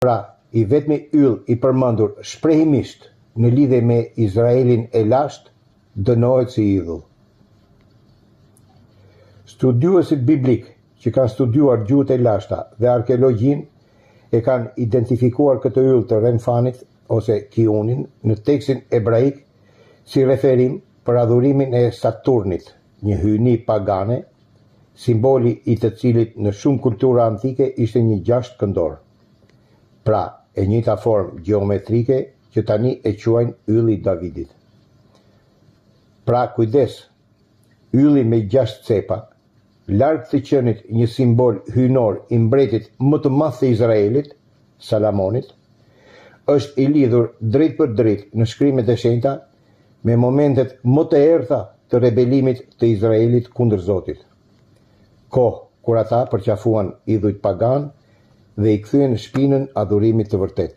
Pra, i vetmi yll i përmendur shprehimisht në lidhje me Izraelin e lashtë dënohet si idhull. Studiuesit biblik që kanë studiuar gjuhët e lashta dhe arkeologjinë e kanë identifikuar këtë yll të Remfanit ose Kiunin në tekstin ebraik si referim për adhurimin e Saturnit, një hyjni pagane, simboli i të cilit në shumë kultura antike ishte një gjashtë këndor. Pra, e njëjta formë gjeometrike që tani e quajnë ylli i Davidit. Pra, kujdes, ylli me 6 cepa, larg të qenit një simbol hyjnor i mbretit më të madh të Izraelit, Salamonit, është i lidhur drejt për drejt në shkrimet e shenjta me momentet më të errta të rebelimit të Izraelit kundër Zotit. Kohë kur ata përqafuan idhujt pagan dhe i kthyen shpinën adhurimit të vërtet.